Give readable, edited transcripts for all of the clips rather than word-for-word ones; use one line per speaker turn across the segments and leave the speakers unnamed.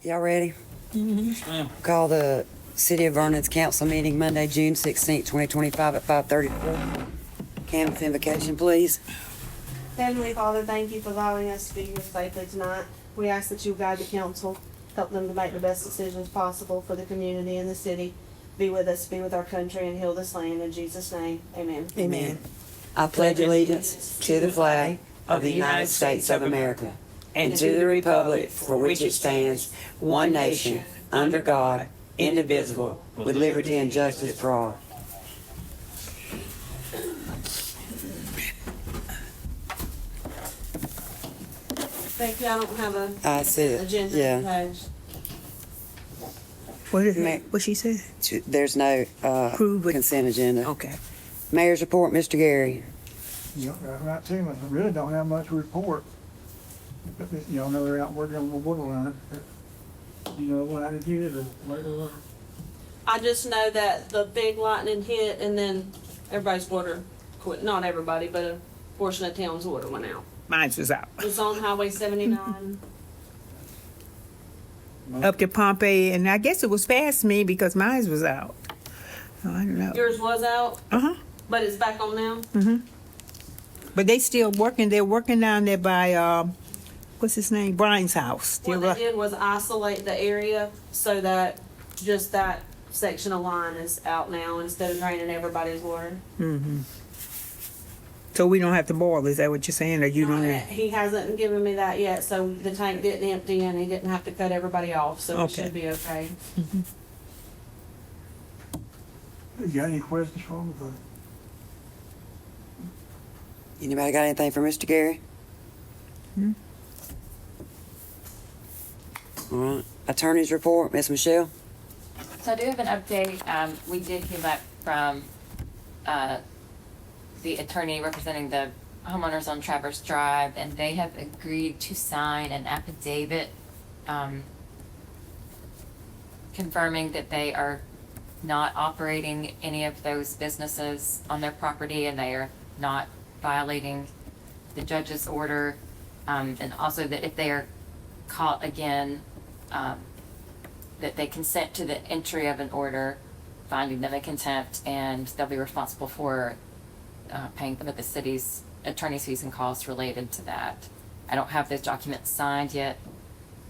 Y'all ready?
Yes, ma'am.
Call the City of Vernon's council meeting Monday, June 16th, 2025 at 5:34. Canvas invocation, please.
Heavenly Father, thank you for allowing us to be here safely tonight. We ask that you guide the council, help them to make the best decisions possible for the community and the city. Be with us, be with our country, and heal this land. In Jesus' name, amen.
Amen. I pledge allegiance to the flag of the United States of America and to the republic for which it stands, one nation, under God, indivisible, with liberty and justice for all.
Thank you. I don't have an
I see it.
agenda
Yeah.
page.
What she said?
There's no
Approve it.
consent agenda.
Okay.
Mayor's report, Mr. Gary.
You know, right too, I really don't have much to report. But, you know, they're out working on the water line. You know what I did here, the water line.
I just know that the big lightning hit and then everybody's water quit. Not everybody, but a portion of town's water went out.
Mine was out.
It was on Highway 79.
Up to Pompey, and I guess it was past me because mine was out. Oh, I don't know.
Yours was out,
Uh-huh.
but it's back on now.
But they still working. They're working down there by, what's his name? Brian's house.
What they did was isolate the area so that just that section of line is out now instead of draining everybody's water.
So we don't have to boil. Is that what you're saying? Or you don't have?
He hasn't given me that yet, so the tank didn't empty and he didn't have to cut everybody off, so it
Okay.
should be okay.
You got any questions for me?
Anybody got anything for Mr. Gary? All right. Attorney's report, Miss Michelle.
So I do have an update. We did hear back from the attorney representing the homeowners on Traverse Drive, and they have agreed to sign an affidavit confirming that they are not operating any of those businesses on their property and they are not violating the judge's order. And also that if they are caught again, that they consent to the entry of an order finding them in contempt, and they'll be responsible for paying them the city's attorney's fees and costs related to that. I don't have those documents signed yet,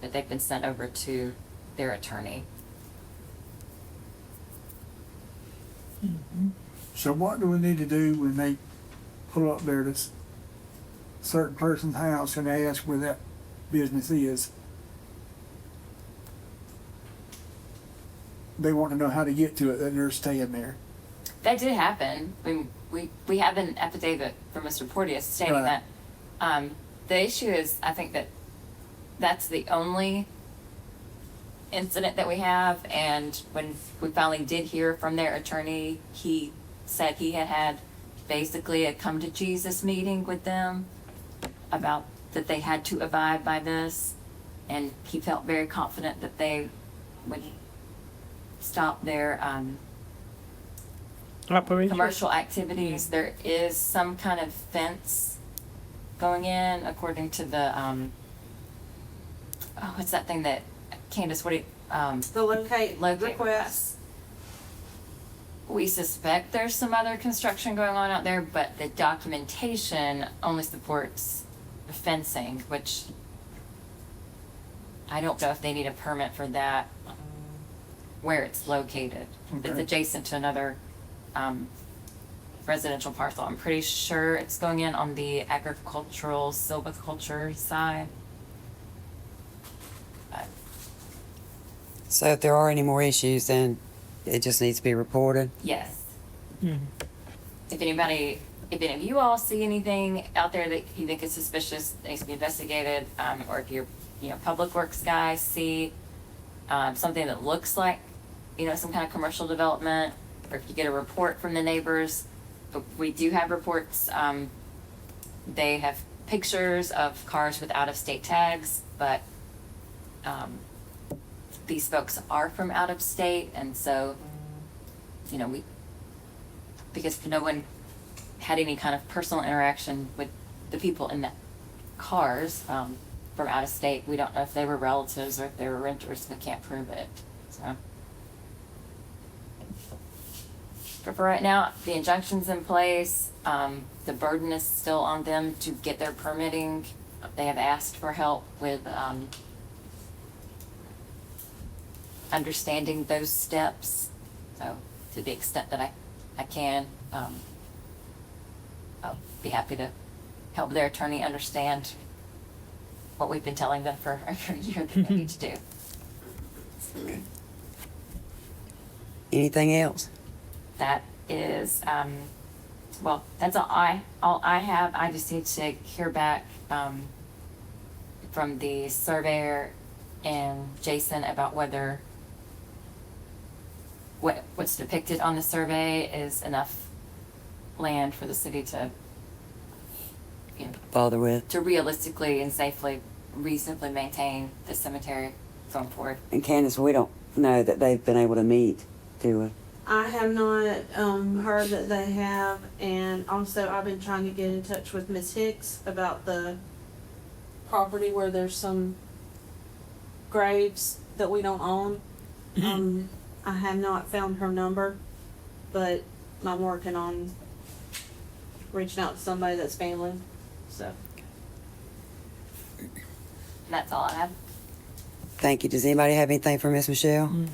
but they've been sent over to their attorney.
So what do we need to do when they pull up there to certain person's house and they ask where that business is? They want to know how to get to it, that they're staying there.
That did happen. We have an affidavit from Mr. Porteous stating
Right.
that. The issue is, I think that that's the only incident that we have, and when we finally did hear from their attorney, he said he had basically a come to Jesus meeting with them about that they had to abide by this, and he felt very confident that they would stop their
Operation.
commercial activities. There is some kind of fence going in according to the what's that thing that Candace, what do you,
The locate
Locate.
requests.
we suspect there's some other construction going on out there, but the documentation only supports the fencing, which I don't know if they need a permit for that where it's located. It's
Okay.
adjacent to another residential parcel. I'm pretty sure it's going in on the agricultural, silviculture side.
So if there are any more issues, then it just needs to be reported.
Yes. If any of you all see anything out there that you think is suspicious, that needs to be investigated, or if your, public works guys see something that looks like, some kind of commercial development, or if you get a report from the neighbors, but we do have reports. They have pictures of cars with out-of-state tags, but these folks are from out of state, and so, because no one had any kind of personal interaction with the people in the cars, from out of state. We don't know if they were relatives or if they were renters. We can't prove it, so. But for right now, the injunction's in place. The burden is still on them to get their permitting. They have asked for help with, understanding those steps. So to the extent that I can, I'll be happy to help their attorney understand what we've been telling them for a year that they need to do.
Anything else?
That is, well, that's all I have. I just need to hear back, from the surveyor and Jason about whether what's depicted on the survey is enough land for the city to, you know,
Bother with?
to realistically and safely, reasonably maintain the cemetery going forward.
And Candace, we don't know that they've been able to meet, do we?
I have not heard that they have, and also I've been trying to get in touch with Miss Hicks about the property where there's some graves that we don't own. I have not found her number, but I'm working on reaching out to somebody that's family. So
And that's all I have.
Thank you. Does anybody have anything for Miss Michelle?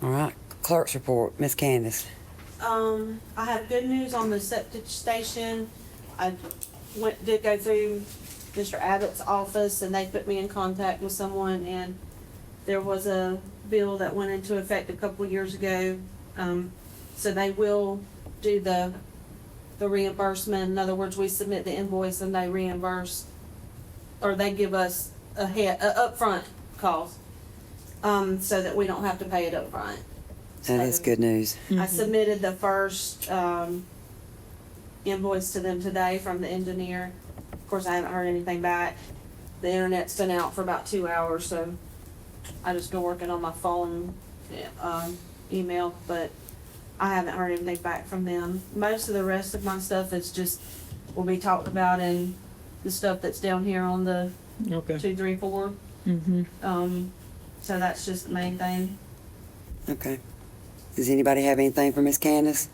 All right. Clerk's report, Miss Candace.
I have good news on the septic station. I did go through Mr. Abbott's office, and they put me in contact with someone, and there was a bill that went into effect a couple of years ago. So they will do the reimbursement. In other words, we submit the invoice and they reimburse, or they give us a upfront cost, so that we don't have to pay it upfront.
That is good news.
I submitted the first invoice to them today from the engineer. Of course, I haven't heard anything back. The internet's been out for about 2 hours, so I just been working on my phone, email, but I haven't heard anything back from them. Most of the rest of my stuff is just, will be talked about in the stuff that's down here on the
Okay.
2, 3, 4. So that's just the main thing.
Okay. Does anybody have anything for Miss Candace?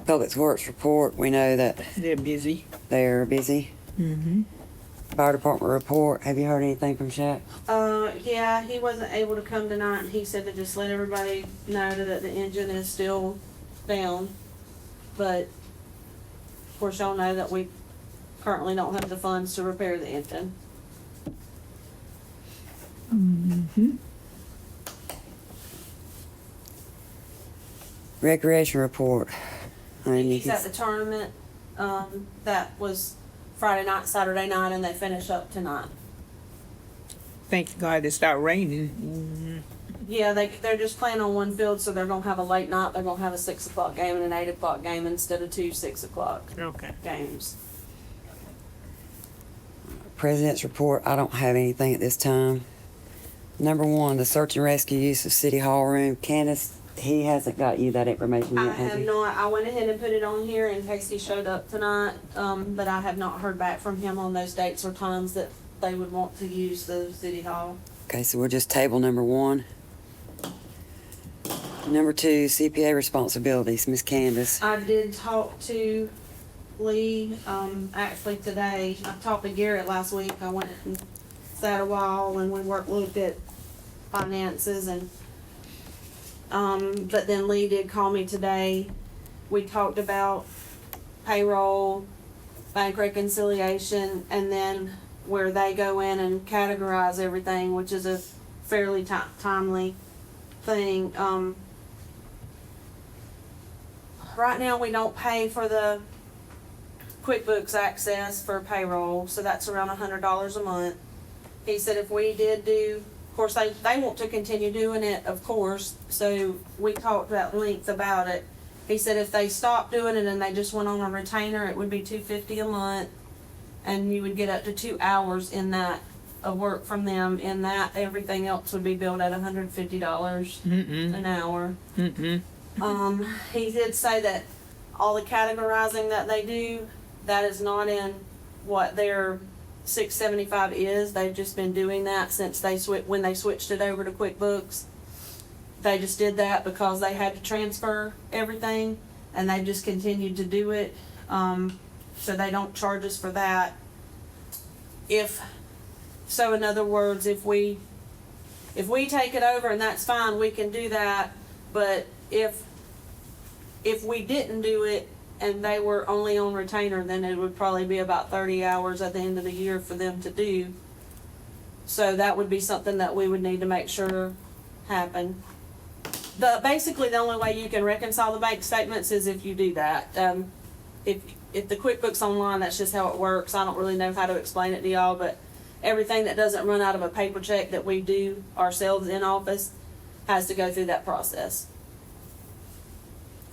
Public Works report, we know that
They're busy.
they're busy. Fire department report, have you heard anything from Shaq?
Yeah, he wasn't able to come tonight, and he said to just let everybody know that the engine is still down. But, of course, y'all know that we currently don't have the funds to repair the engine.
Recreation report. I mean, you
He's at
can,
the tournament, that was Friday night, Saturday night, and they finish up tonight.
Thank God it stopped raining.
Yeah, they're just playing on one field, so they're gonna have a late night. They're gonna have a 6 o'clock game and an 8 o'clock game instead of 2 6 o'clock
Okay.
games.
President's report, I don't have anything at this time. Number 1, the search and rescue use of City Hall room. Candace, he hasn't got you that information
I
yet, has
have
he?
not, I went ahead and put it on here in case he showed up tonight, but I have not heard back from him on those dates or times that they would want to use the city hall.
Okay, so we'll just table number 1. Number 2, CPA responsibilities, Miss Candace.
I did talk to Lee, actually today. I talked to Garrett last week. I went and sat a while and we looked at finances and, but then Lee did call me today. We talked about payroll, bank reconciliation, and then where they go in and categorize everything, which is a fairly timely thing. Right now, we don't pay for the QuickBooks access for payroll, so that's around $100 a month. He said if we did do, of course, they want to continue doing it, of course, so we talked at length about it. He said if they stopped doing it and they just went on a retainer, it would be $250 a month, and you would get up to 2 hours in that of work from them. In that, everything else would be billed at $150 an hour. He did say that all the categorizing that they do, that is not in what their 675 is. They've just been doing that since when they switched it over to QuickBooks. They just did that because they had to transfer everything, and they've just continued to do it. So they don't charge us for that. So in other words, if we take it over, and that's fine, we can do that. But if we didn't do it and they were only on retainer, then it would probably be about 30 hours at the end of the year for them to do. So that would be something that we would need to make sure happen. Basically, the only way you can reconcile the bank statements is if you do that. If the QuickBooks Online, that's just how it works. I don't really know how to explain it to y'all, but everything that doesn't run out of a paper check that we do ourselves in office has to go through that process.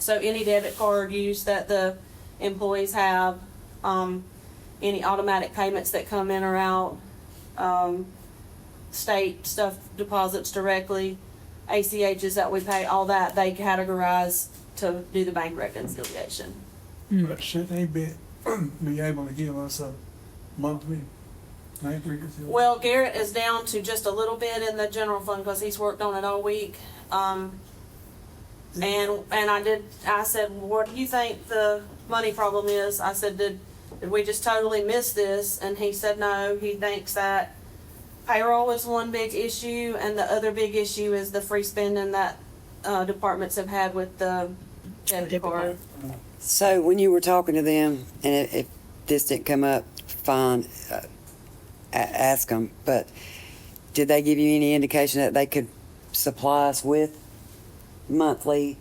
So any debit card use that the employees have, any automatic payments that come in or out, state stuff, deposits directly, ACHs that we pay, all that, they categorize to do the bank reconciliation.
But should they be able to give us a monthly bank reconciliation?
Well, Garrett is down to just a little bit in the general fund because he's worked on it all week. And I said, what do you think the money problem is? I said, did we just totally miss this? And he said, no, he thinks that payroll is one big issue, and the other big issue is the free spending that departments have had with the debit card.
So when you were talking to them, and if this didn't come up, fine, ask them, but did they give you any indication that they could supply us with monthly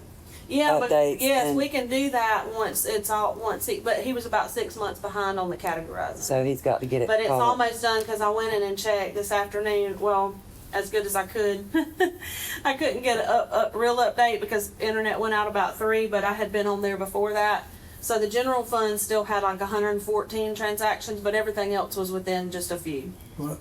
Yeah, but
updates?
yes, we can do that but he was about 6 months behind on the categorizing.
So he's got to get it.
But it's
caught up.
almost done because I went in and checked this afternoon. Well, as good as I could. I couldn't get a real update because internet went out about 3, but I had been on there before that. So the general fund still had like 114 transactions, but everything else was within just a few.
But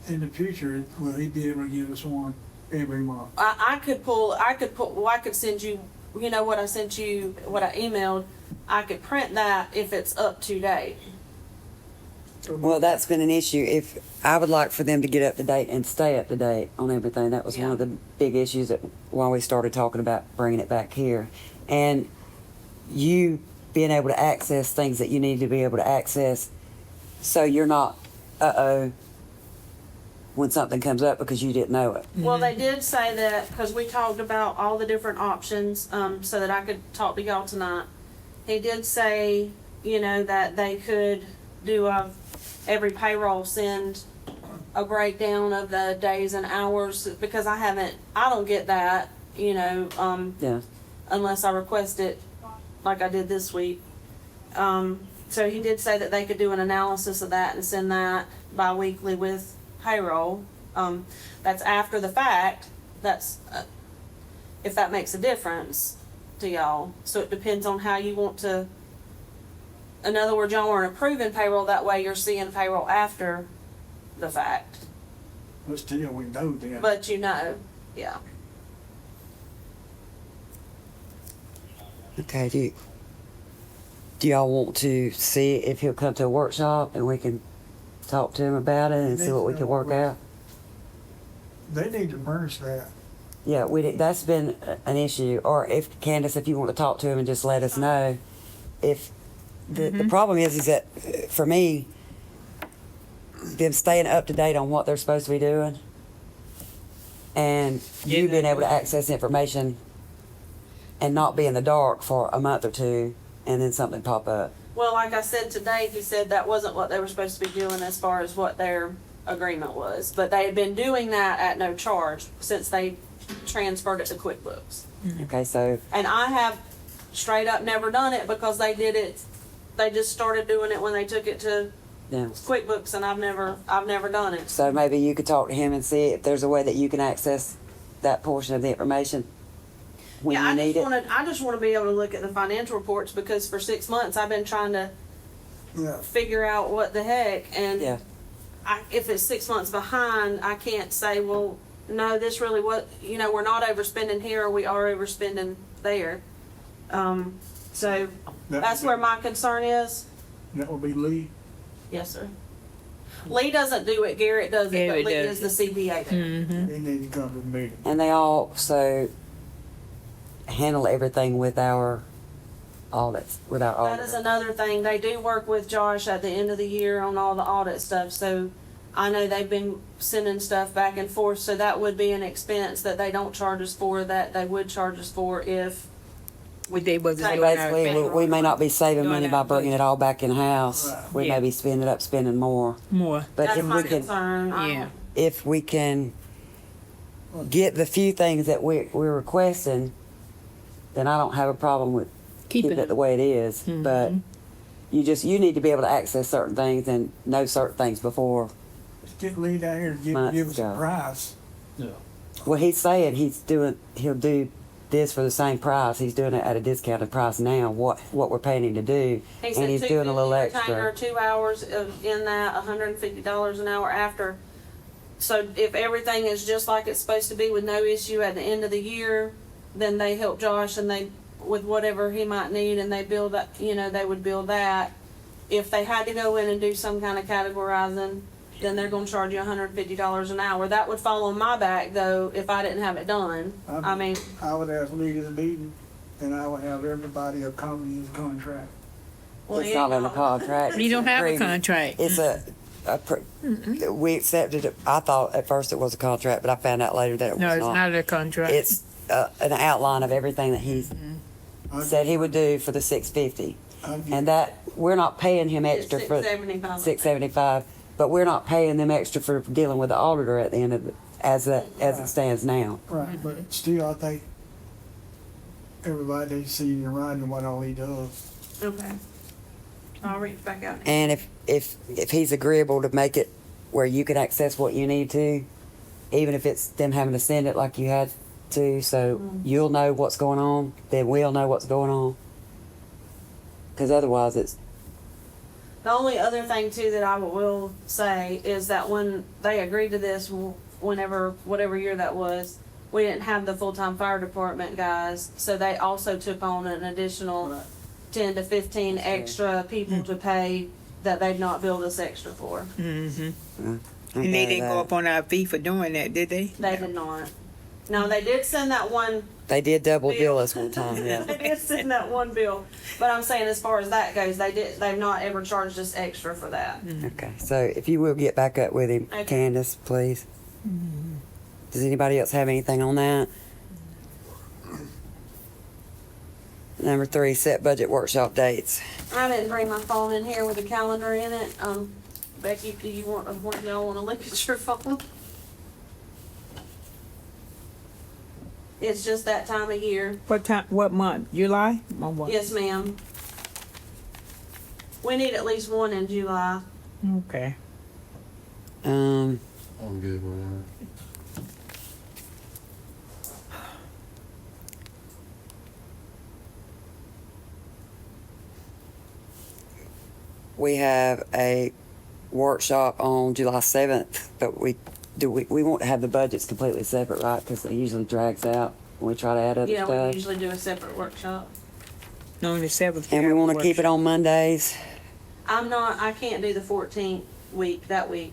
in the future, will he be able to give us one every month?
I could send you, what I sent you, what I emailed, I could print that if it's up to date.
Well, that's been an issue. If I would like for them to get up to date and stay up to date on everything, that was one of the big issues that why we started talking about bringing it back here, and you being able to access things that you need to be able to access, so you're not when something comes up because you didn't know it.
Well, they did say that because we talked about all the different options, so that I could talk to y'all tonight. He did say, that they could do every payroll send a breakdown of the days and hours because I don't get that,
Yeah.
unless I request it like I did this week. So he did say that they could do an analysis of that and send that bi-weekly with payroll. That's after the fact. That's if that makes a difference to y'all. So it depends on how you want to. In other words, y'all aren't approving payroll that way. You're seeing payroll after the fact.
But still, we know then.
But yeah.
Okay. Do y'all want to see if he'll come to a workshop and we can talk to him about it and see what we can work out?
They need to furnish that.
Yeah, that's been an issue. Or if Candace, if you want to talk to him and just let us know, if the problem is that for me, them staying up to date on what they're supposed to be doing, and you being able to access information and not be in the dark for a month or two, and then something pop up.
Well, like I said today, he said that wasn't what they were supposed to be doing as far as what their agreement was. But they had been doing that at no charge since they transferred it to QuickBooks.
Okay, so
And I have straight up never done it because they did it. They just started doing it when they took it to
yeah.
QuickBooks, and I've never done it.
So maybe you could talk to him and see if there's a way that you can access that portion of the information when you need it.
I just want to be able to look at the financial reports because for 6 months I've been trying to figure out what the heck. And
Yeah.
if it's 6 months behind, I can't say, well, no, this really we're not overspending here or we are overspending there. So that's where my concern is.
That would be Lee.
Yes, sir. Lee doesn't do it, Garrett does it, but
Garrett
Lee
does
is the CPA there.
Mm-hmm.
They need to come to the meeting.
And they also handle everything with our audits, with our
That is
auditor.
another thing. They do work with Josh at the end of the year on all the audit stuff, so I know they've been sending stuff back and forth, so that would be an expense that they don't charge us for, that they would charge us for if,
What they was
So
doing
Basically, we may not be saving
Doing
money by
our
bringing it all back in-house.
Right.
We
Yeah.
may be spending more.
more.
But
that's
if
my
we can,
concern.
Yeah.
if we can get the few things that we're requesting, then I don't have a problem with keeping it the way it is.
Mhm.
But you need to be able to access certain things and know certain things before.
Let's get Lee down here and
Months
give us a
ago.
price.
Well, he's saying he'll do this for the same price. He's doing it at a discounted price now, what we're paying him to do.
He
And
said
he's doing a little
retainer,
extra.
2 hours in that, $150 an hour after. So if everything is just like it's supposed to be with no issue at the end of the year, then they help Josh and they, with whatever he might need, and they build that, they would build that. If they had to go in and do some kind of categorizing, then they're gonna charge you $150 an hour. That would fall on my back though, if I didn't have it done. I mean,
I would ask Lee to the meeting, and I would have everybody a copy of his contract.
well,
It's
yeah,
not in the contract.
You don't have a
Agreement.
contract.
It's we accepted it. I thought at first it was a contract, but I found out later that it
No,
was
it's not a contract.
It's an outline of everything that he said he would do for the 650, and that we're not paying him
it's
extra for
$675.
675, but we're not paying them extra for dealing with the auditor at the end of the, as it stands now.
Right, but still, I think everybody needs to see in writing what all he does.
Okay. I'll reach back out.
And if he's agreeable to make it where you can access what you need to, even if it's them having to send it like you had to, so you'll know what's going on, then we'll know what's going on. Because otherwise, it's
The only other thing too that I will say is that when they agreed to this, whatever year that was, we didn't have the full-time fire department guys, so they also took on an additional
Right.
10 to 15 extra people to pay that they've not billed us extra for.
Mm-hmm.
I'm
And they
glad of
didn't go
that.
up on our fee for doing that, did they?
They did not. No, they did send that one.
They did double bill us one time. Yeah.
They did send that one bill, but I'm saying as far as that goes, they've not ever charged us extra for that.
Okay, so if you will get back up with him,
Okay.
Candace, please. Does anybody else have anything on that? Number 3, set budget workshop dates.
I didn't bring my phone in here with a calendar in it. Becky, do you want y'all want to look at your phone? It's just that time of year.
What time? What month? July? Or what?
Yes, ma'am. We need at least one in July.
Okay.
Um,
I'm good with that.
we have a workshop on July 7th, but we won't have the budgets completely separate, right? Because it usually drags out when we try to add other
Yeah, we
stuff.
usually do a separate workshop.
On the 7th.
And we want to keep it on Mondays.
I can't do the 14th that week.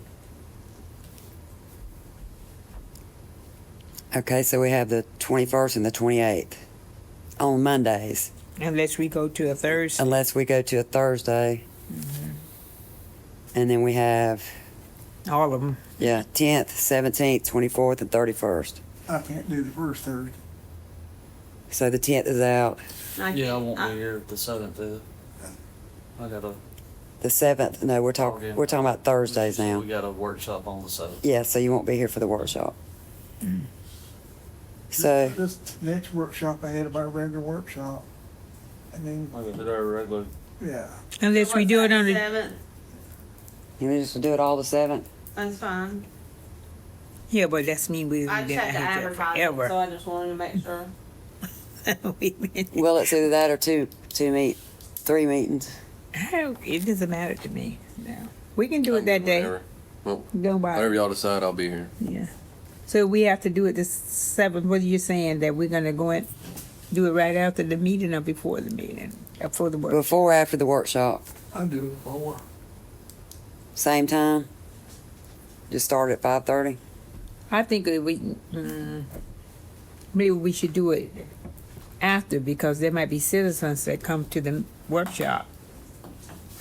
Okay, so we have the 21st and the 28th on Mondays,
Unless we go to a Thursday.
unless we go to a Thursday. And then we have,
All of them.
10th, 17th, 24th, and 31st.
I can't do the first Thursday.
So the 10th is out.
Yeah, I
can't-
won't be here the 7th. I got a.
The 7th, no, we're
Okay.
talking about Thursdays now.
We got a workshop on the 7th.
Yeah, so you won't be here for the workshop. So,
This next workshop ahead of our regular workshop. And then,
I can do our regular.
yeah,
Unless we do it on the.
7th.
you want us to do it all the 7th?
That's fine.
Yeah, but that's mean we
I just
didn't
had to
have
advertise it, so
forever.
I just wanted to make sure.
Well, it's either that or three meetings.
It doesn't matter to me. No. We can do it that day.
Whatever. Well,
Don't bother.
whatever y'all decide, I'll be here.
Yeah. So we have to do it the 7th. What are you saying? That we're gonna go and do it right after the meeting or before the meeting? Before the work?
Before or after the workshop?
I do it before.
Same time? Just start at 5:30?
I think that maybe we should do it after, because there might be citizens that come to the workshop,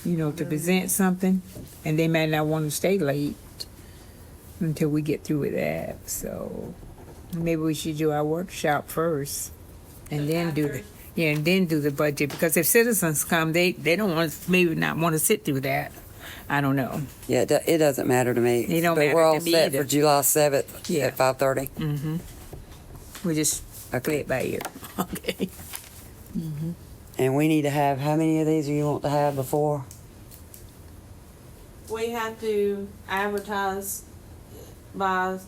to present something, and they might not want to stay late until we get through with that. So maybe we should do our workshop first, and then do the budget. Because if citizens come, they don't maybe not want to sit through that. I don't know.
Yeah, it doesn't matter to me.
It don't
But
matter
we're all
to me
set
either.
for July 7th
Yeah.
at 5:30?
We just play it by ear. Okay.
And we need to have, how many of these do you want to have before?
We have to advertise by,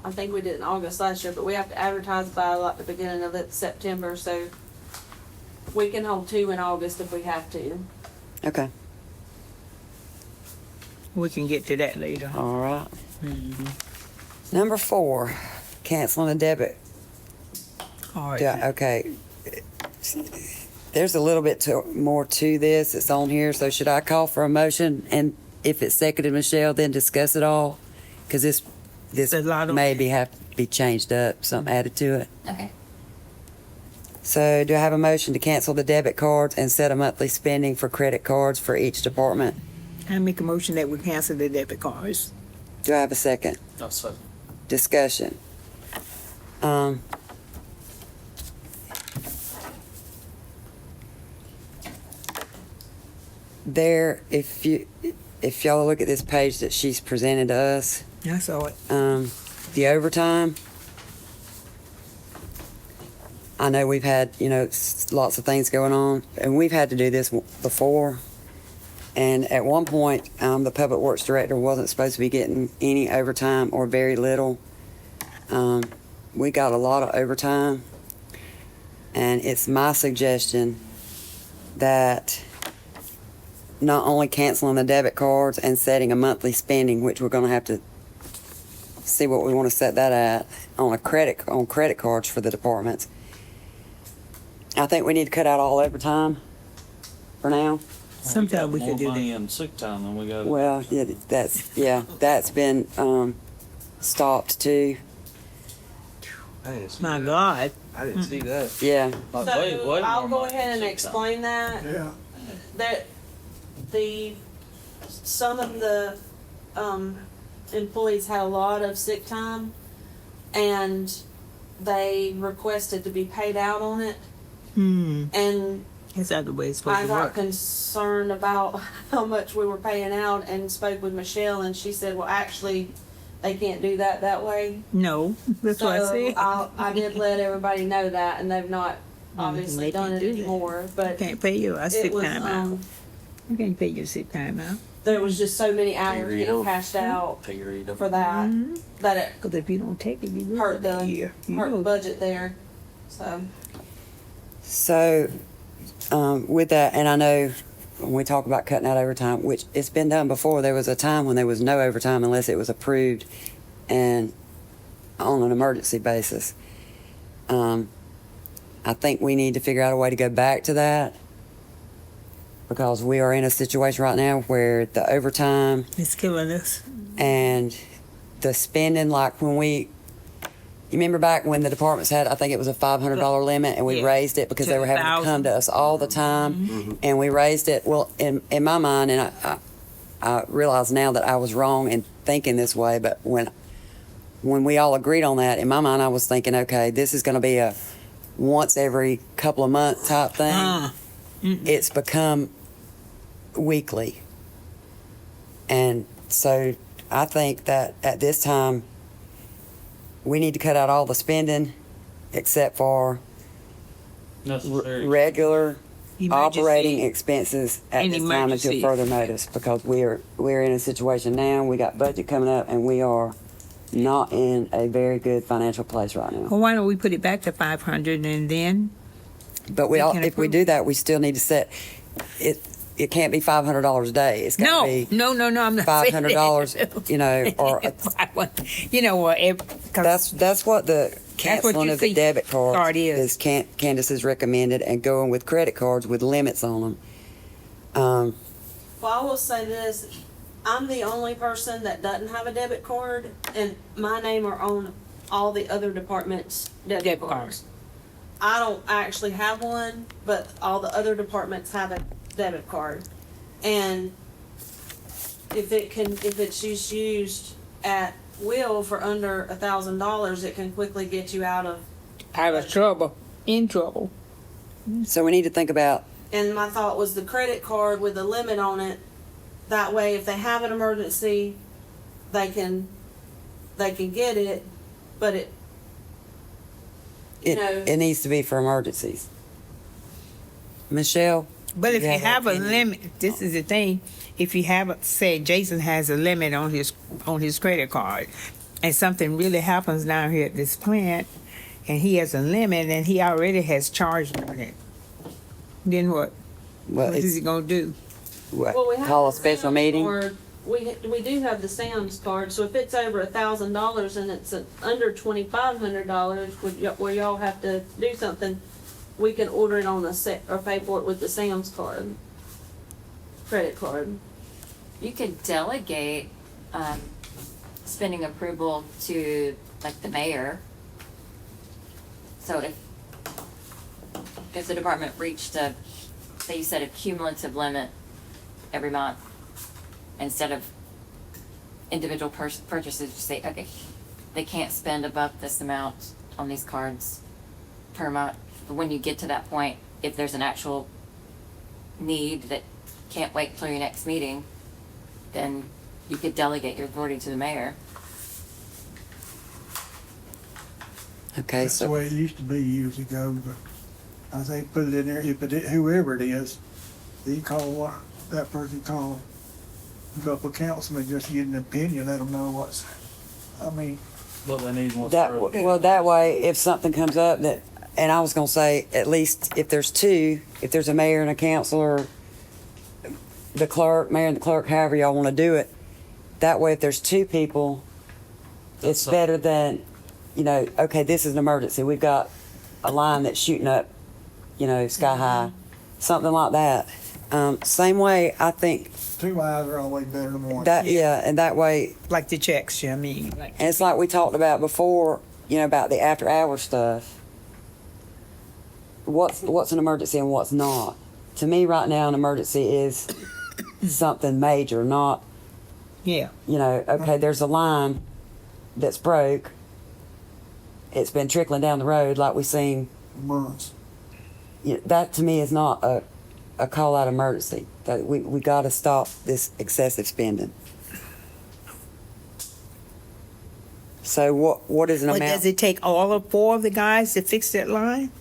I think we did in August last year, but we have to advertise by like the beginning of September, so we can hold 2 in August if we have to.
Okay,
We can get to that later.
all right. Number 4, canceling a debit.
All right.
Yeah, okay. There's a little bit more to this. It's on here, so should I call for a motion? And if it's seconded, Michelle, then discuss it all? Because this
There's a lot of-
maybe have to be changed up, something added to it.
Okay.
So do I have a motion to cancel the debit cards and set a monthly spending for credit cards for each department?
I make a motion that we cancel the debit cards.
Do I have a second?
I'll say.
Discussion. There, if y'all look at this page that she's presented to us,
I saw it.
the overtime, I know we've had, lots of things going on, and we've had to do this before. And at one point, the public works director wasn't supposed to be getting any overtime or very little. We got a lot of overtime, and it's my suggestion that not only canceling the debit cards and setting a monthly spending, which we're going to have to see what we want to set that at on credit cards for the departments. I think we need to cut out all overtime for now.
Sometime we
got
could do
more money
that.
in sick time than we got.
Well, that's been stopped too.
I didn't see
My
that.
God.
I didn't see that.
Yeah,
Like,
So
way
I'll
more
go
money
ahead and
in sick time.
explain that.
Yeah.
That some of the employees had a lot of sick time, and they requested to be paid out on it. And
That's not the way it's supposed
I
to
got
work.
concerned about how much we were paying out, and spoke with Michelle, and she said, well, actually, they can't do that way.
No, that's what I
So
said.
I did let everybody know that, and they've not obviously
they
done
can't
it
do that.
anymore,
I
but
can't pay you. I
it
sick
was,
time out. I can't pay your sick time out.
there was just so many hours
Figure it
getting
out.
cashed out
Figure it out.
for that, that it
Because if you don't take it, you lose
hurt
it
the,
a year. You
hurt the
know.
budget there, so.
so with that, and I know when we talk about cutting out overtime, which it's been done before, there was a time when there was no overtime unless it was approved and on an emergency basis. I think we need to figure out a way to go back to that, because we are in a situation right now where the overtime
It's killing us.
and the spending, like you remember back when the departments had, I think it was a $500 limit, and we
Yeah.
raised it because
To
they were having to come to us all the time, and we raised it. Well, in my mind, and I realize now that I was wrong in thinking this way, but when we all agreed on that, in my mind, I was thinking, okay, this is going to be a once every couple of months type thing. It's become weekly. And so I think that at this time, we need to cut out all the spending except for
Necessary.
regular
Emergency.
operating expenses at
And
this time until
emergency.
further notice, because we're in a situation now, we got budget coming up, and we are not in a very good financial place right now.
Well, why don't we put it back to 500 and then?
But
We can
if we
approve.
do that, we still need to set it. It can't be $500 a day. It's got
No,
to be
no, I'm not saying
$500.
that.
Or
you know what?
that's what the canceling
you
of the
see
debit cards
card is.
Candace has recommended, and going with credit cards with limits on them.
Well, I will say this, I'm the only person that doesn't have a debit card, and my name are on all the other departments' debit
Debit
cards.
cards.
I don't actually have one, but all the other departments have a debit card. And if it's just used at will for under $1,000, it can quickly get you out of.
I was in trouble.
So we need to think about,
And my thought was the credit card with a limit on it. That way, if they have an emergency, they can get it, but it
it needs to be for emergencies. Michelle?
But if
You
you
have
have a
opinion?
limit, this is the thing. If you have, say, Jason has a limit on his credit card, and something really happens down here at this plant, and he has a limit, and he already has charged on it, then what?
Well,
What is
it's,
he gonna do?
what,
Well, we have
call a
the
special
Sam's
meeting?
card. We do have the Sam's card, so if it's over $1,000 and it's under $2,500, where y'all have to do something, we can order it on or pay for it with the Sam's card, credit card.
You could delegate, spending approval to, like, the mayor. So if the department reached say you said a cumulative limit every month, instead of individual purchases, you say, okay, they can't spend above this amount on these cards per month. But when you get to that point, if there's an actual need that can't wait till your next meeting, then you could delegate your authority to the mayor.
Okay,
That's the
so,
way it used to be years ago, but I think put it in there, whoever it is, you call, that person call a couple of councilmen, just get an opinion, let them know
What they need what's
that,
broke.
well, that way, if something comes up that, and I was gonna say, at least if there's two, if there's a mayor and a councilor, the clerk, mayor and the clerk, however y'all wanna do it, that way if there's two people, it's
That's
better than, okay, this is an emergency, we've got a line that's shooting up, sky high, something like that. Same way, I think,
2 eyes are always better than one.
and that way,
Like the checks, I mean, like.
and it's like we talked about before, about the after hours stuff. What's an emergency and what's not? To me, right now, an emergency is something major, not,
Yeah.
okay, there's a line that's broke. It's been trickling down the road like we seen.
Months.
That to me is not a call out emergency. That we got to stop this excessive spending. So what is an
But
amount?
does it take all 4 of the guys to fix that line?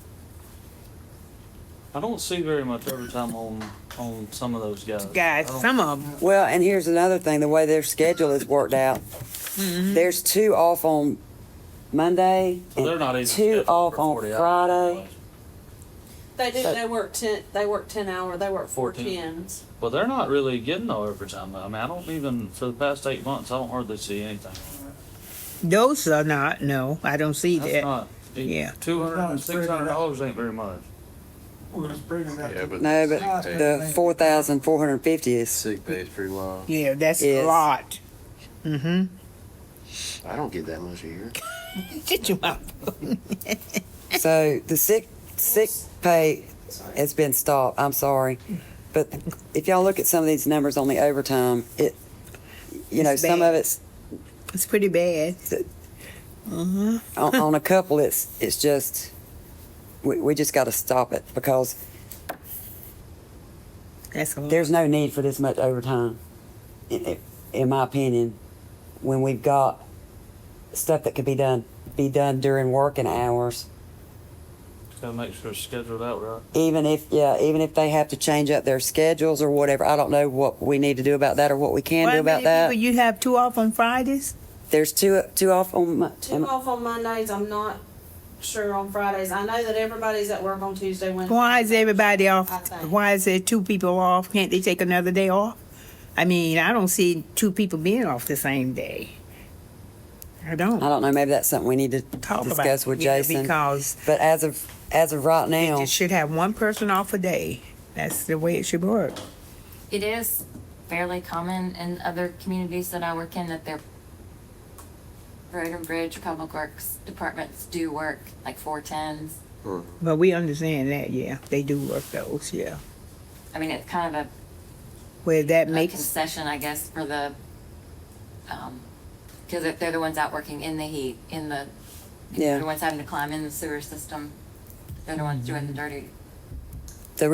I don't see very much overtime on some of those guys.
Guys,
I don't-
some of them.
Well, and here's another thing, the way their schedule is worked out. There's 2 off on Monday
So they're not even
and 2
scheduled
off
for
on
40 hours.
Friday.
They do.
So-
They work 10. They work 10 hours. They work 4
14.
tens.
Well, they're not really getting no overtime. I mean, I don't even, for the past 8 months, I don't hardly see anything.
Those are not, no, I don't see
That's
that.
not,
Yeah.
$200, $600 ain't very much.
We're just bringing that.
Yeah, but
No, but
Nice.
the 4,450 is.
sick pay is pretty long.
Yeah, that's
Yes.
a lot. Mm-hmm.
I don't get that much a year.
Get your mouth.
So the sick pay has been stopped. I'm sorry, but if y'all look at some of these numbers on the overtime,
It's
some
bad.
of it's
It's pretty bad.
on a couple. It's just we just got to stop it because
That's a lot.
there's no need for this much overtime, in my opinion, when we've got stuff that could be done during working hours.
Gotta make sure it's scheduled out right.
Even if they have to change up their schedules or whatever, I don't know what we need to do about that or what we can
How
do about
many
that.
people you have 2 off on Fridays?
There's two off on.
2 off on Mondays. I'm not sure on Fridays. I know that everybody's at work on Tuesday, Wednesday.
Why is everybody off?
I think.
Why is there 2 people off? Can't they take another day off? I mean, I don't see 2 people being off the same day. I don't.
I don't know. Maybe that's something we need to
Talk about
discuss with
yeah,
Jason.
because
But as of right now,
it should have 1 person off a day. That's the way it should work.
It is fairly common in other communities that I work in, that their road and bridge, public works departments do work like 410s.
But we understand that, yeah, they do work those, yeah.
I mean, it's kind of
Where that
a
makes,
concession, I guess, for the, because if they're the ones out working in the heat, they're
Yeah.
the ones having to climb in the sewer system, they're the ones doing the dirty.
The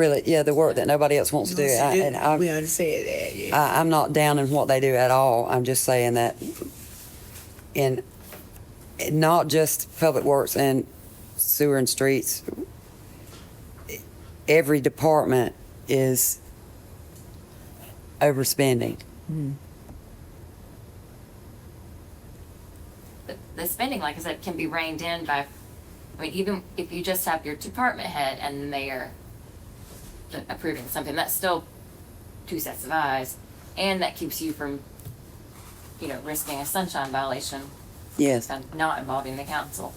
work that nobody else wants to do.
we understand that, yeah.
I'm not down in what they do at all. I'm just saying that in not just public works and sewer and streets, every department is overspending.
The spending, like I said, can be reined in by, I mean, even if you just have your department head and the mayor approving something, that's still two sets of eyes, and that keeps you from, risking a sunshine violation
Yes.
and not involving the council.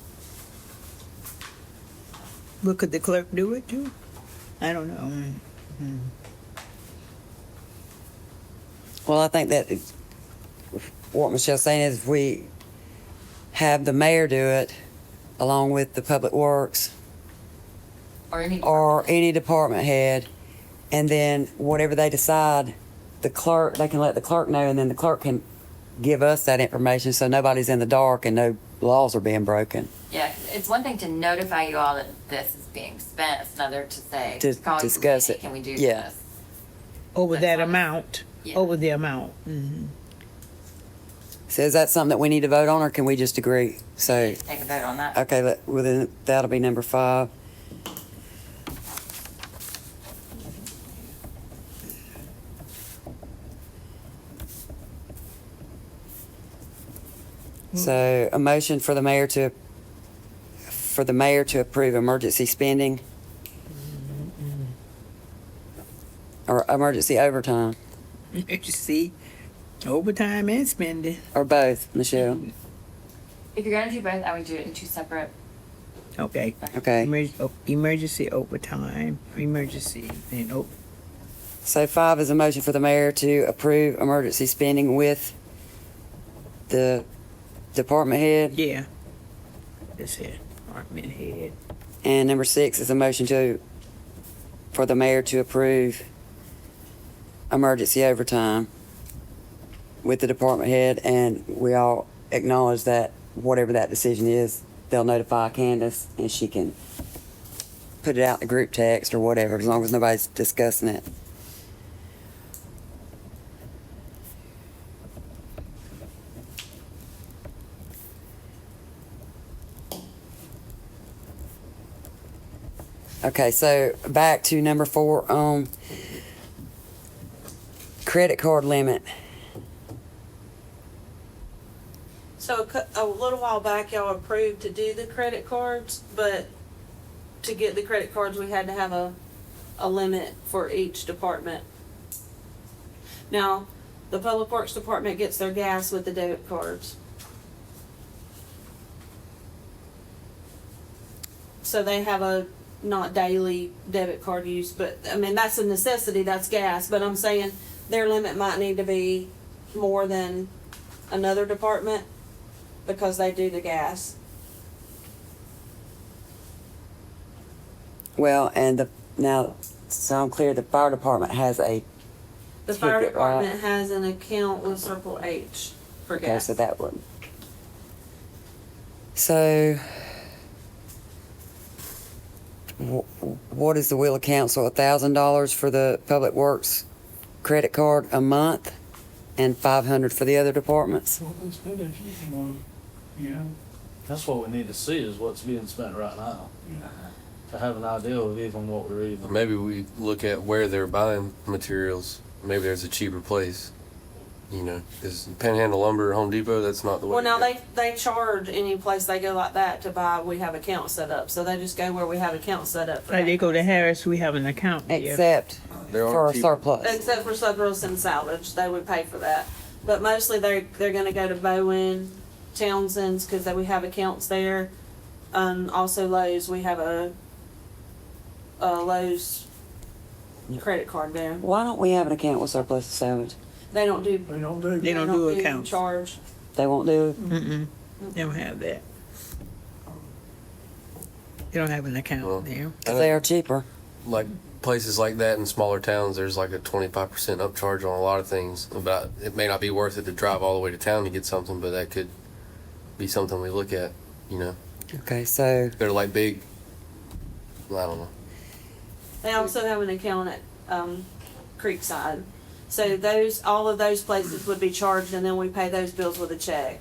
But could the clerk do it too? I don't know.
Well, I think that what Michelle's saying is if we have the mayor do it along with the public works
Or any.
or any department head, and then whatever they decide, they can let the clerk know, and then the clerk can give us that information so nobody's in the dark and no laws are being broken.
Yeah, it's one thing to notify you all that this is being spent, it's another to say,
To
call you
discuss
committee,
it.
can we do
Yeah.
this?
Over
That's
that
fine.
amount,
Yeah.
over the amount.
So is that something that we need to vote on, or can we just agree? So,
Take a vote on that.
okay, well then that'll be number 5. So a motion for the mayor to approve emergency spending or emergency overtime,
You see, overtime and spending.
or both, Michelle.
If you're gonna do both, I would do it in two separate.
Okay.
Okay.
Emergency overtime, emergency, and
So 5 is a motion for the mayor to approve emergency spending with the department head.
yeah. That's it, department head.
And number 6 is a motion for the mayor to approve emergency overtime with the department head, and we all acknowledge that whatever that decision is, they'll notify Candace and she can put it out in the group text or whatever, as long as nobody's discussing it. Okay, so back to number 4, credit card limit.
So a little while back, y'all approved to do the credit cards, but to get the credit cards, we had to have a limit for each department. Now, the Public Works Department gets their gas with the debit cards. So they have a not daily debit card use, but I mean, that's a necessity, that's gas, but I'm saying their limit might need to be more than another department because they do the gas.
Well, and now, so I'm clear, the fire department has a
The fire
ticket, right?
department has an account with Circle H for
Okay,
gas.
so that would. So, what is the will of council? $1,000 for the public works credit card a month, and $500 for the other departments.
Yeah.
That's what we need to see is what's being spent right now. To have an idea of even what we're even.
Maybe we look at where they're buying materials. Maybe there's a cheaper place. Is Panhandle Lumber, Home Depot, that's not the way
Well,
to
now
go.
they charge any place they go like that to buy, we have accounts set up, so they just go where we have accounts set up. for
Like they
that.
go to Harris, we have an account there.
Except
There are
for a
cheap-
surplus.
Except for surplus and salvage, they would pay for that. But mostly they're gonna go to Bowen, Townsend's, cause we have accounts there. Also Lowe's, we have a Lowe's credit card there.
Why don't we have an account with surplus and salvage?
They don't do.
They don't do.
They don't do accounts.
Charge.
They won't do it?
Mm-mm. They don't have that. They don't have an
Well,
account there.
'Cause they are cheaper.
Like places like that in smaller towns, there's like a 25% upcharge on a lot of things. About it may not be worth it to drive all the way to town to get something, but that could be something we look at. You know,
Okay, so,
they're like big. I don't know.
They also have an account at, Creekside. So those, all of those places would be charged and then we pay those bills with a check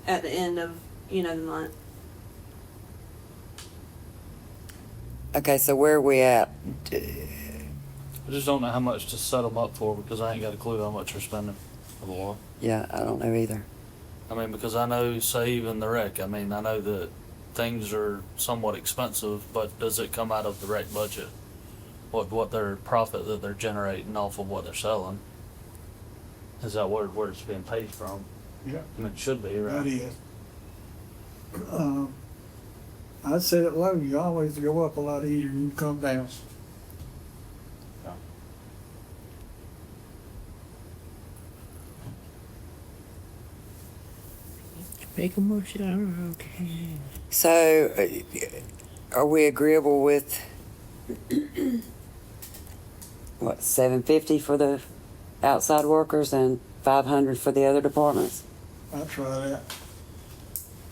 at the end of, the month.
okay, so where are we at?
I just don't know how much to set them up for because I ain't got a clue how much we're spending for the law.
Yeah, I don't know either.
I mean, because I know, say, even the rec, I mean, I know that things are somewhat expensive, but does it come out of the rec budget? What their profit that they're generating off of what they're selling? Is that where it's being paid from?
Yeah,
I mean, it should be,
that
right?
is. I'd set it low, you always go up a lot easier than you come down.
Make a motion, okay.
So, are we agreeable with, what, 750 for the outside workers and 500 for the other departments?
I'd try that.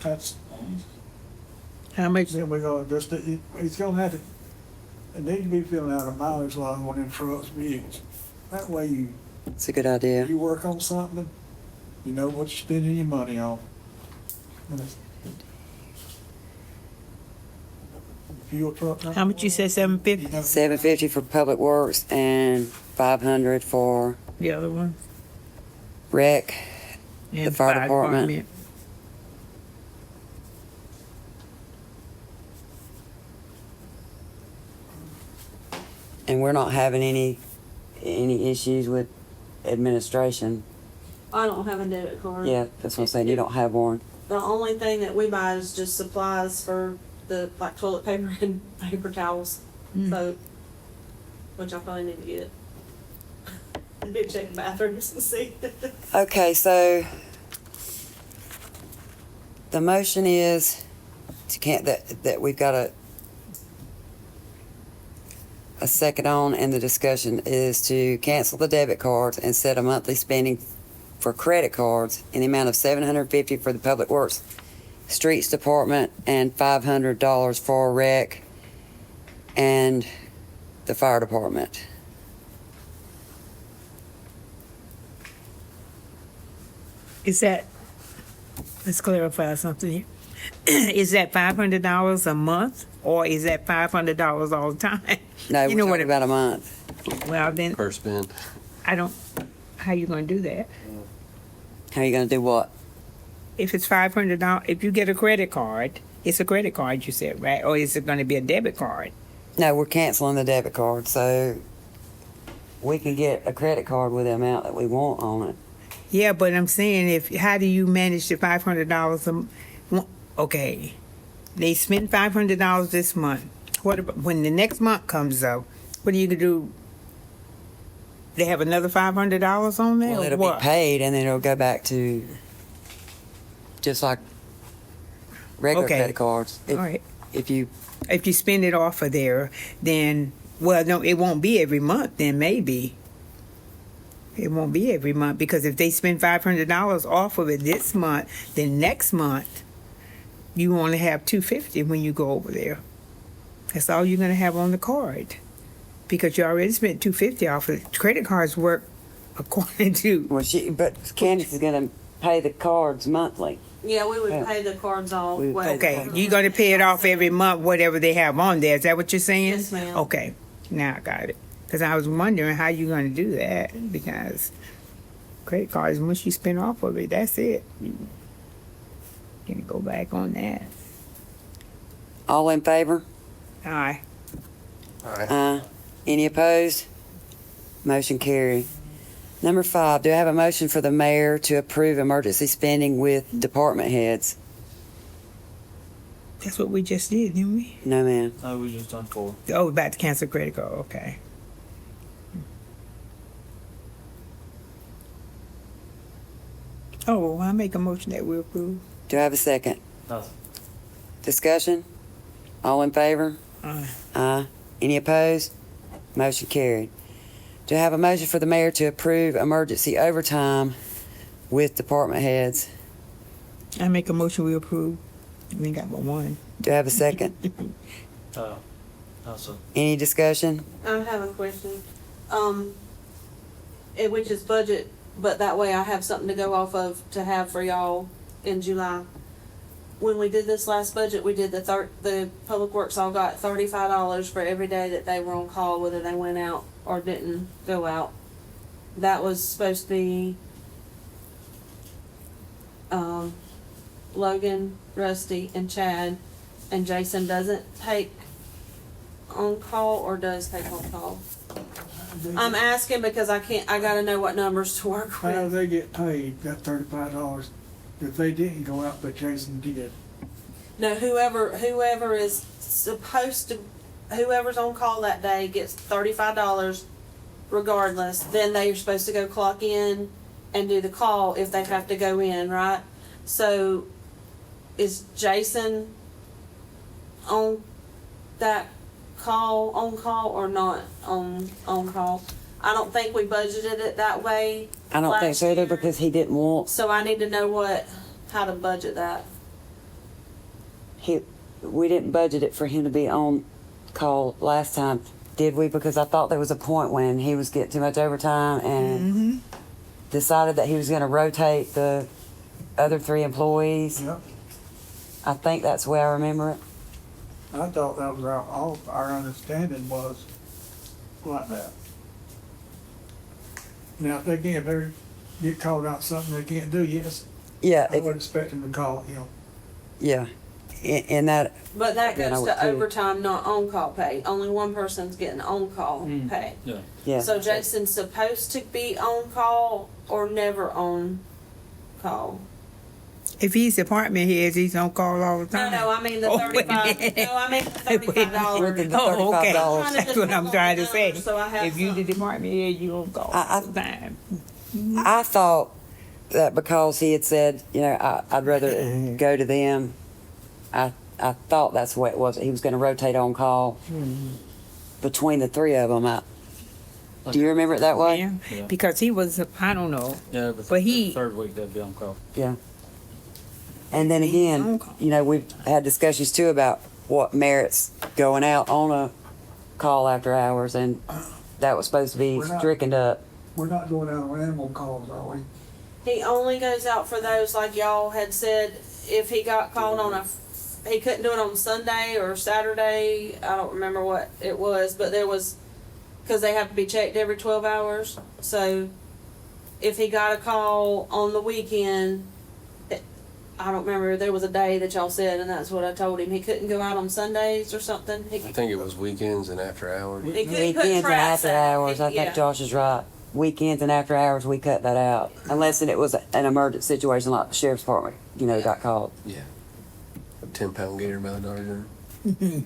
That's,
How much,
then we're gonna just, it's gonna have to, it needs to be filling out a mileage line on them trucks, vehicles. That way
It's a good idea.
you work on something, you know what you're spending your money on. And it's- Fuel truck.
how much you said, 750?
You know,
750 for public works and 500 for
The other one?
rec.
And
The fire department. And we're not having any issues with administration.
I don't have a debit card.
Yeah, that's what I'm saying. You don't have one.
The only thing that we buy is just supplies for the, like, toilet paper and paper towels, soap, which I probably need to get. And be checking bathrooms and see.
Okay, so the motion is to that we've got a second on, and the discussion is to cancel the debit cards and set a monthly spending for credit cards in the amount of $750 for the Public Works Streets Department and $500 for rec and the fire department.
Is that, let's clarify something here. Is that $500 a month or is that $500 all the time?
No,
You
we're
know what
talking about a month.
Well, then,
Per spend.
I don't, how you gonna do that?
How are you going to do what?
If it's $500, if you get a credit card, it's a credit card, you said, right? Or is it gonna be a debit card?
No, we're canceling the debit card, so we can get a credit card with the amount that we want on it.
Yeah, but I'm saying, how do you manage the $500 okay, they spend $500 this month. What about, when the next month comes up, what are you gonna do? They have another $500 on there
Well,
or
it'll
what?
be paid, and then it'll go back to just like regular
Okay.
credit cards.
All right.
If you,
If you spend it off of there, then, well, no, it won't be every month, then maybe. It won't be every month, because if they spend $500 off of it this month, then next month, you only have $250 when you go over there. That's all you're gonna have on the card, because you already spent $250 off of it. Credit cards work according to,
but Candace is going to pay the cards monthly.
Yeah, we would
Yeah.
pay the cards off.
We would pay the
okay,
cards.
you're gonna pay it off every month, whatever they have on there. Is that what you're saying?
Yes, ma'am.
Okay, now I got it. Because I was wondering how you're gonna do that, because credit cards, once you spend off of it, that's it. You can go back on that.
All in favor?
Aye.
Any opposed? Motion carried. Number 5, do I have a motion for the mayor to approve emergency spending with department heads?
That's what we just did, didn't we?
No, ma'am.
No, we just done 4.
Oh, about to cancel credit card, okay. Oh, I make a motion that we approve.
Do I have a second?
Nothing.
Discussion? All in favor?
Aye.
Aye. Any opposed? Motion carried. Do I have a motion for the mayor to approve emergency overtime with department heads?
I make a motion we approve. We ain't got but one.
Do I have a second?
That's a,
Any discussion?
I have a question. Which is budget, but that way I have something to go off of to have for y'all in July. When we did this last budget, we did the public works all got $35 for every day that they were on call, whether they went out or didn't go out. That was supposed to be, Logan, Rusty, and Chad, and Jason doesn't take on call or does take on call. I'm asking because I gotta know what numbers to work
How do
with.
they get paid that $35 if they didn't go out, but Jason did?
No, whoever is supposed to, whoever's on call that day gets $35 regardless. Then they are supposed to go clock in and do the call if they have to go in, right? So is Jason on that on call or not on call? I don't think we budgeted it that way.
I don't think
last
so either
year.
because he didn't want,
So I need to know how to budget that.
we didn't budget it for him to be on call last time, did we? Because I thought there was a point when he was getting too much overtime and decided that he was gonna rotate the other 3 employees.
Yep.
I think that's the way I remember it.
I thought that was all our understanding was like that. Now, if they get called out something they can't do, yes,
Yeah,
I would expect them to call,
yeah. In that,
But that
Then I
goes
would
to
too.
overtime, not on-call pay. Only one person's getting on-call pay.
yeah.
So Jason's supposed to be on call or never on call?
If he's department head, he's on call all the time.
No, I mean the
Oh, wait a
35,
minute.
no, I mean the
With the
$35.
Oh, okay.
$35.
That's what I'm trying to say.
So I have
If you the
some.
department head, you on call
I-
all the time.
I thought that because he had said, I'd rather go to them, I thought that's the way it was. He was going to rotate on call between the 3 of them. Do you remember it that way?
Yeah,
Yeah.
because he was, I don't know.
yeah,
But he-
third week they'd be on call.
Yeah. And then again,
On call.
we've had discussions too about what merits going out on a call after hours, and that was supposed to be
We're not-
stricken up.
We're not going out on animal calls, are we?
He only goes out for those, like y'all had said, if he got called on he couldn't do it on Sunday or Saturday. I don't remember what it was, but there was, because they have to be checked every 12 hours. So if he got a call on the weekend, I don't remember, there was a day that y'all said, and that's what I told him. He couldn't go out on Sundays or something.
I think it was weekends and after hours.
He couldn't put
Weekends and
traps
after
out.
hours, I think
Yeah.
Josh is right. Weekends and after hours, we cut that out. Unless it was an emergent situation like the sheriff's department, got called.
Yeah. A 10-pound gator by the dollar general.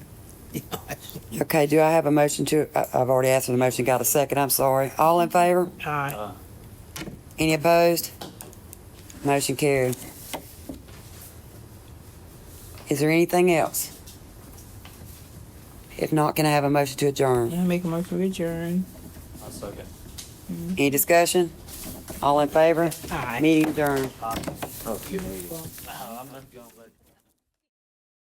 Okay, do I have a motion I've already asked for the motion, got a second, I'm sorry. All in favor?
Aye.
Any opposed? Motion carried. Is there anything else? If not, can I have a motion to adjourn?
I make a motion to adjourn.
I'll second.
Any discussion? All in favor?
Aye.
Meeting adjourned.
I'm not going to let.